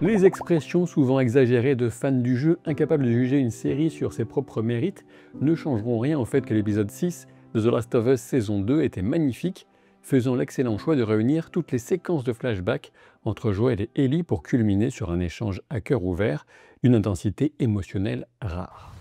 Les expressions souvent exagérées de fans du jeu, incapables de juger une série sur ses propres mérites, ne changeront rien au fait que l'épisode 6 de The Last of Us saison 2 était magnifique, faisant l'excellent choix de réunir toutes les séquences de flashback entre Joel et Ellie pour culminer sur un échange à cœur ouvert, d'une intensité émotionnelle rare.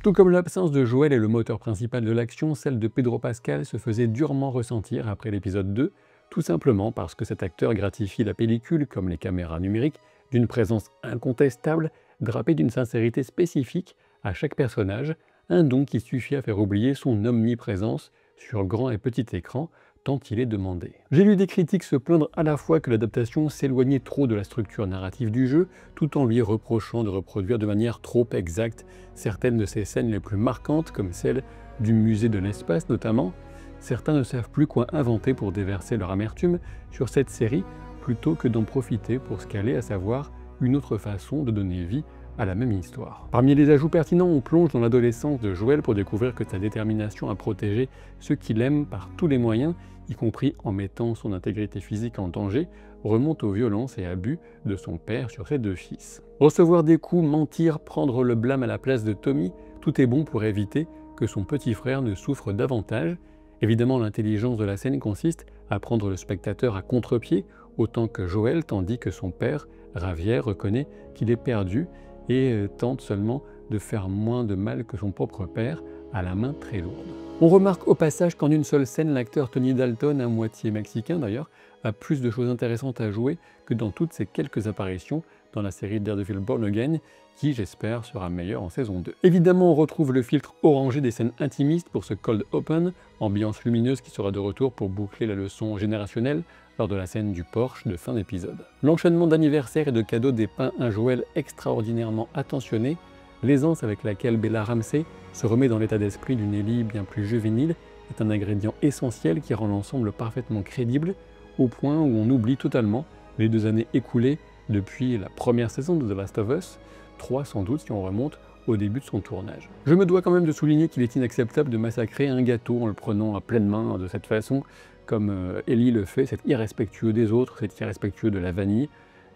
Tout comme l'absence de Joel est le moteur principal de l'action, celle de Pedro Pascal se faisait durement ressentir après l'épisode 2, tout simplement parce que cet acteur gratifie la pellicule, comme les caméras numériques, d'une présence incontestable, drapée d'une sincérité spécifique à chaque personnage, un don qui suffit à faire oublier son omniprésence sur grand et petit écran, tant il est demandé. J'ai lu des critiques se plaindre à la fois que l'adaptation s'éloignait trop de la structure narrative du jeu, tout en lui reprochant de reproduire de manière trop exacte certaines de ses scènes les plus marquantes, comme celle du musée de l'espace notamment. Certains ne savent plus quoi inventer pour déverser leur amertume sur cette série, plutôt que d'en profiter pour ce qu'elle est, à savoir une autre façon de donner vie à la même histoire. Parmi les ajouts pertinents, on plonge dans l'adolescence de Joel pour découvrir que sa détermination à protéger ceux qu'il aime par tous les moyens, y compris en mettant son intégrité physique en danger, remonte aux violences et abus de son père sur ses deux fils. Recevoir des coups, mentir, prendre le blâme à la place de Tommy, tout est bon pour éviter que son petit frère ne souffre davantage. Évidemment, l'intelligence de la scène consiste à prendre le spectateur à contre-pied, autant que Joel, tandis que son père, Javier, reconnaît qu'il est perdu et tente seulement de faire moins de mal que son propre père, à la main très lourde. On remarque au passage qu'en une seule scène, l'acteur Tony Dalton, à moitié mexicain d'ailleurs, a plus de choses intéressantes à jouer que dans toutes ses quelques apparitions dans la série Daredevil Born Again, qui, j'espère, sera meilleure en saison 2. Évidemment, on retrouve le filtre orangé des scènes intimistes pour ce cold open, ambiance lumineuse qui sera de retour pour boucler la leçon générationnelle lors de la scène du Porsche de fin d'épisode. L'enchaînement d'anniversaires et de cadeaux dépeint un Joel extraordinairement attentionné, l'aisance avec laquelle Bella Ramsey se remet dans l'état d'esprit d'une Ellie bien plus juvénile est un ingrédient essentiel qui rend l'ensemble parfaitement crédible, au point où on oublie totalement les 2 années écoulées depuis la première saison de The Last of Us, 3 sans doute si on remonte au début de son tournage. Je me dois quand même de souligner qu'il est inacceptable de massacrer un gâteau en le prenant à pleine main de cette façon, comme Ellie le fait. C'est irrespectueux des autres, c'est irrespectueux de la vanille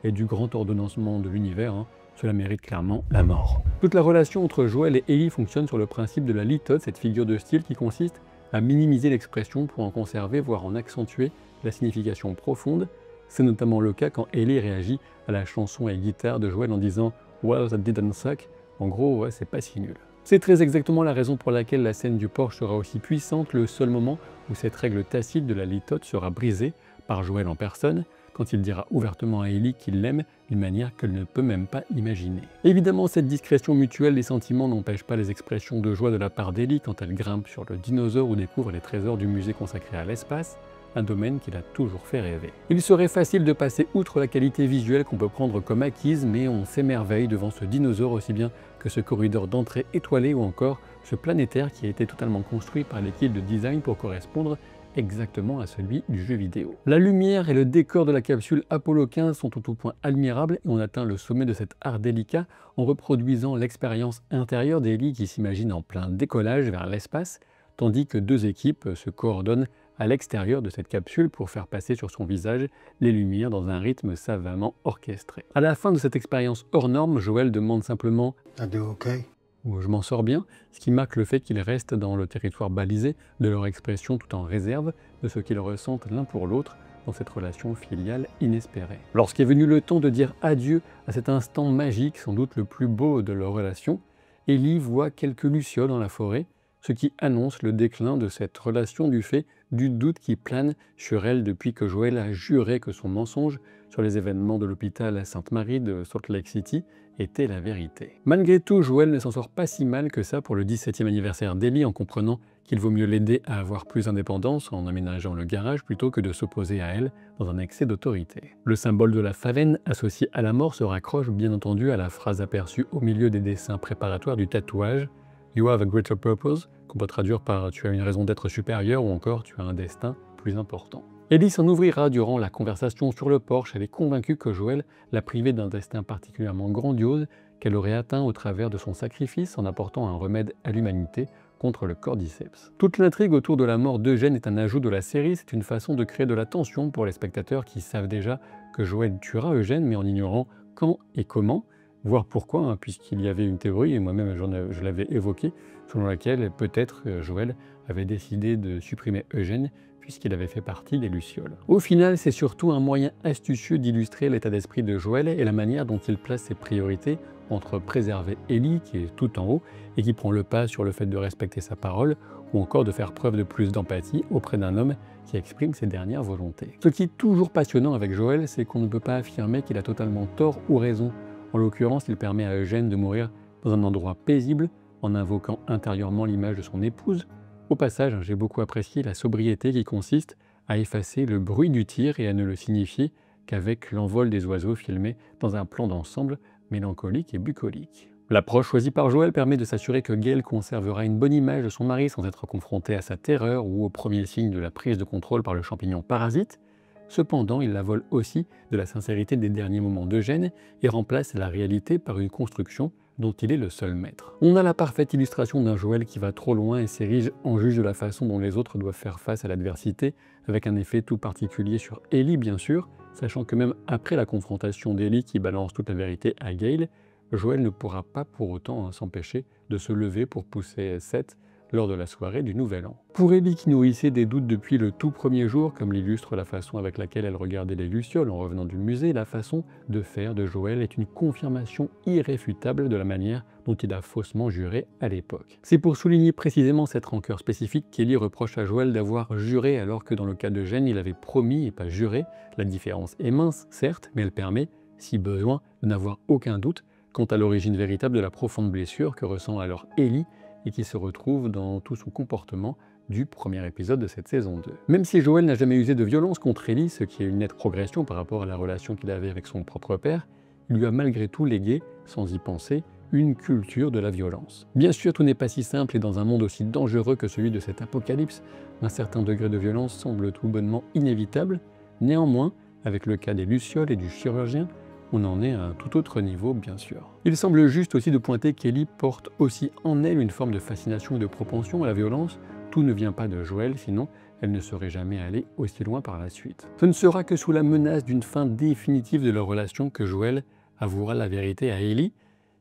et du grand ordonnancement de l'univers. Cela mérite clairement la mort. Toute la relation entre Joel et Ellie fonctionne sur le principe de la litote, cette figure de style qui consiste à minimiser l'expression pour en conserver, voire en accentuer la signification profonde. C'est notamment le cas quand Ellie réagit à la chanson et guitare de Joel en disant « Well, that didn't suck », en gros, ouais, c'est pas si nul. C'est très exactement la raison pour laquelle la scène du Porsche sera aussi puissante, le seul moment où cette règle tacite de la litote sera brisée par Joel en personne, quand il dira ouvertement à Ellie qu'il l'aime d'une manière qu'elle ne peut même pas imaginer. Évidemment, cette discrétion mutuelle des sentiments n'empêche pas les expressions de joie de la part d'Ellie quand elle grimpe sur le dinosaure ou découvre les trésors du musée consacré à l'espace, un domaine qui l'a toujours fait rêver. Il serait facile de passer outre la qualité visuelle qu'on peut prendre comme acquise, mais on s'émerveille devant ce dinosaure aussi bien que ce corridor d'entrée étoilé ou encore ce planétaire qui a été totalement construit par l'équipe de design pour correspondre exactement à celui du jeu vidéo. La lumière et le décor de la capsule Apollo 15 sont au tout point admirables et on atteint le sommet de cet art délicat en reproduisant l'expérience intérieure d'Ellie qui s'imagine en plein décollage vers l'espace, tandis que 2 équipes se coordonnent à l'extérieur de cette capsule pour faire passer sur son visage les lumières dans un rythme savamment orchestré. À la fin de cette expérience hors norme, Joel demande simplement « I do okay ?» ou « je m'en sors bien », ce qui marque le fait qu'ils restent dans le territoire balisé de leur expression tout en réserve de ce qu'ils ressentent l'un pour l'autre dans cette relation filiale inespérée. Lorsqu'est venu le temps de dire adieu à cet instant magique, sans doute le plus beau de leur relation, Ellie voit quelques lucioles dans la forêt, ce qui annonce le déclin de cette relation du fait du doute qui plane sur elle depuis que Joel a juré que son mensonge sur les événements de l'hôpital Sainte-Marie de Salt Lake City était la vérité. Malgré tout, Joel ne s'en sort pas si mal que ça pour le 17e anniversaire d'Ellie en comprenant qu'il vaut mieux l'aider à avoir plus d'indépendance en aménageant le garage plutôt que de s'opposer à elle dans un excès d'autorité. Le symbole de la favenne associé à la mort se raccroche bien entendu à la phrase aperçue au milieu des dessins préparatoires du tatouage « You have a greater purpose », qu'on peut traduire par « tu as une raison d'être supérieure » ou encore « tu as un destin plus important ». Ellie s'en ouvrira durant la conversation sur le porche. Elle est convaincue que Joel l'a privée d'un destin particulièrement grandiose qu'elle aurait atteint au travers de son sacrifice en apportant un remède à l'humanité contre le cordyceps. Toute l'intrigue autour de la mort d'Eugène est un ajout de la série, c'est une façon de créer de la tension pour les spectateurs qui savent déjà que Joël tuera Eugène, mais en ignorant quand et comment, voire pourquoi, hein, puisqu'il y avait une théorie, et moi-même je l'avais évoquée, selon laquelle peut-être Joël avait décidé de supprimer Eugène, puisqu'il avait fait partie des Lucioles. Au final, c'est surtout un moyen astucieux d'illustrer l'état d'esprit de Joël et la manière dont il place ses priorités entre préserver Ellie, qui est tout en haut, et qui prend le pas sur le fait de respecter sa parole, ou encore de faire preuve de plus d'empathie auprès d'un homme qui exprime ses dernières volontés. Ce qui est toujours passionnant avec Joël, c'est qu'on ne peut pas affirmer qu'il a totalement tort ou raison. En l'occurrence, il permet à Eugène de mourir dans un endroit paisible, en invoquant intérieurement l'image de son épouse. Au passage, j'ai beaucoup apprécié la sobriété qui consiste à effacer le bruit du tir et à ne le signifier qu'avec l'envol des oiseaux filmés dans un plan d'ensemble mélancolique et bucolique. L'approche choisie par Joël permet de s'assurer que Gale conservera une bonne image de son mari sans être confronté à sa terreur ou au premier signe de la prise de contrôle par le champignon parasite. Cependant, il la vole aussi de la sincérité des derniers moments d'Eugène et remplace la réalité par une construction dont il est le seul maître. On a la parfaite illustration d'un Joël qui va trop loin et s'érige en juge de la façon dont les autres doivent faire face à l'adversité, avec un effet tout particulier sur Ellie bien sûr, sachant que même après la confrontation d'Ellie qui balance toute la vérité à Gale, Joël ne pourra pas pour autant s'empêcher de se lever pour pousser Seth lors de la soirée du Nouvel An. Pour Ellie qui nourrissait des doutes depuis le tout premier jour, comme l'illustre la façon avec laquelle elle regardait les Lucioles en revenant du musée, la façon de faire de Joël est une confirmation irréfutable de la manière dont il a faussement juré à l'époque. C'est pour souligner précisément cette rancœur spécifique qu'Ellie reproche à Joël d'avoir juré alors que dans le cas de Gênes, il avait promis et pas juré. La différence est mince, certes, mais elle permet, si besoin, de n'avoir aucun doute quant à l'origine véritable de la profonde blessure que ressent alors Ellie et qui se retrouve dans tout son comportement du premier épisode de cette saison 2. Même si Joël n'a jamais usé de violence contre Ellie, ce qui est une nette progression par rapport à la relation qu'il avait avec son propre père, il lui a malgré tout légué, sans y penser, une culture de la violence. Bien sûr, tout n'est pas si simple et dans un monde aussi dangereux que celui de cet apocalypse, un certain degré de violence semble tout bonnement inévitable. Néanmoins, avec le cas des Lucioles et du chirurgien, on en est à un tout autre niveau, bien sûr. Il semble juste aussi de pointer qu'Ellie porte aussi en elle une forme de fascination et de propension à la violence. Tout ne vient pas de Joël, sinon elle ne serait jamais allée aussi loin par la suite. Ce ne sera que sous la menace d'une fin définitive de leur relation que Joël avouera la vérité à Ellie.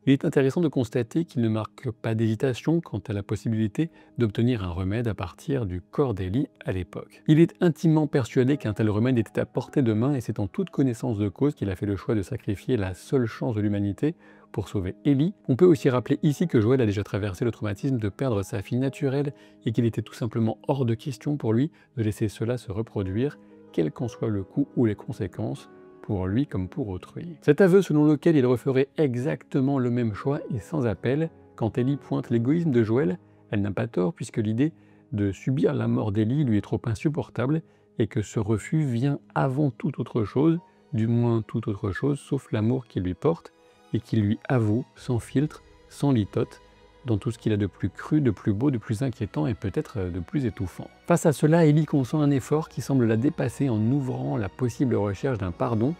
Il est intéressant de constater qu'il ne marque pas d'hésitation quant à la possibilité d'obtenir un remède à partir du corps d'Ellie à l'époque. Il est intimement persuadé qu'un tel remède était à portée de main et c'est en toute connaissance de cause qu'il a fait le choix de sacrifier la seule chance de l'humanité pour sauver Ellie. On peut aussi rappeler ici que Joël a déjà traversé le traumatisme de perdre sa fille naturelle et qu'il était tout simplement hors de question pour lui de laisser cela se reproduire, quel qu'en soit le coût ou les conséquences, pour lui comme pour autrui. Cet aveu selon lequel il referait exactement le même choix est sans appel. Quand Ellie pointe l'égoïsme de Joël, elle n'a pas tort puisque l'idée de subir la mort d'Ellie lui est trop insupportable et que ce refus vient avant toute autre chose, du moins toute autre chose sauf l'amour qu'il lui porte et qu'il lui avoue sans filtre, sans litote, dans tout ce qu'il a de plus cru, de plus beau, de plus inquiétant et peut-être de plus étouffant. Face à cela, Ellie consent un effort qui semble la dépasser en ouvrant la possible recherche d'un pardon,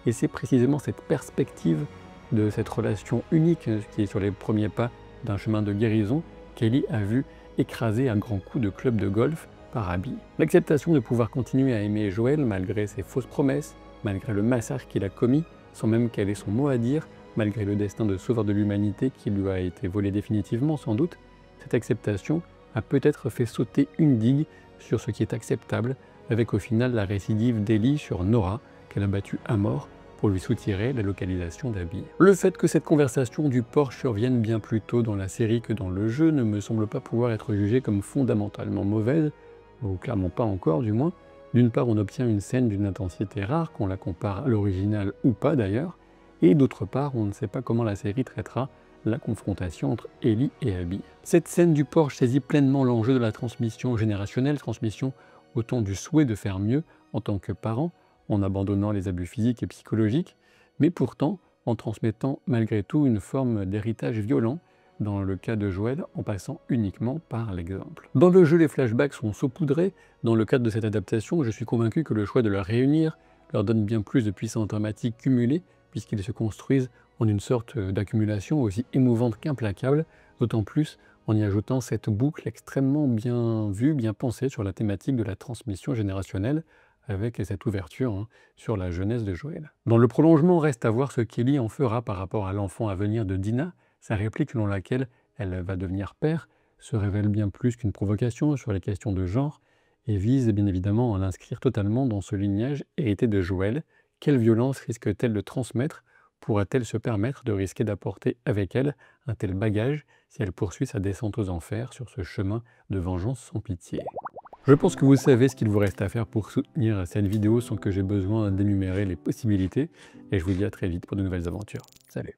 et c'est précisément cette perspective de cette relation unique qui est sur les premiers pas d'un chemin de guérison qu'Ellie a vu écraser à grands coups de club de golf par Abby. L'acceptation de pouvoir continuer à aimer Joël malgré ses fausses promesses, malgré le massacre qu'il a commis, sans même qu'elle ait son mot à dire, malgré le destin de sauveur de l'humanité qui lui a été volé définitivement sans doute, cette acceptation a peut-être fait sauter une digue sur ce qui est acceptable, avec au final la récidive d'Ellie sur Nora, qu'elle a battue à mort pour lui soutirer la localisation d'Abby. Le fait que cette conversation du porche survienne bien plus tôt dans la série que dans le jeu ne me semble pas pouvoir être jugé comme fondamentalement mauvaise, ou clairement pas encore du moins. D'une part, on obtient une scène d'une intensité rare, qu'on la compare à l'original ou pas d'ailleurs, et d'autre part, on ne sait pas comment la série traitera la confrontation entre Ellie et Abby. Cette scène du porche saisit pleinement l'enjeu de la transmission générationnelle, transmission autant du souhait de faire mieux en tant que parent, en abandonnant les abus physiques et psychologiques, mais pourtant en transmettant malgré tout une forme d'héritage violent, dans le cas de Joël, en passant uniquement par l'exemple. Dans le jeu, les flashbacks sont saupoudrés. Dans le cadre de cette adaptation, je suis convaincu que le choix de les réunir leur donne bien plus de puissance dramatique cumulée, puisqu'ils se construisent en une sorte d'accumulation aussi émouvante qu'implacable, d'autant plus en y ajoutant cette boucle extrêmement bien vue, bien pensée sur la thématique de la transmission générationnelle, avec cette ouverture sur la jeunesse de Joël. Dans le prolongement, reste à voir ce qu'Ellie en fera par rapport à l'enfant à venir de Dina. Sa réplique selon laquelle elle va devenir père se révèle bien plus qu'une provocation sur les questions de genre et vise bien évidemment à l'inscrire totalement dans ce lignage hérité de Joël. Quelle violence risque-t-elle de transmettre? Pourra-t-elle se permettre de risquer d'apporter avec elle un tel bagage si elle poursuit sa descente aux enfers sur ce chemin de vengeance sans pitié? Je pense que vous savez ce qu'il vous reste à faire pour soutenir cette vidéo sans que j'ai besoin d'énumérer les possibilités, et je vous dis à très vite pour de nouvelles aventures. Salut!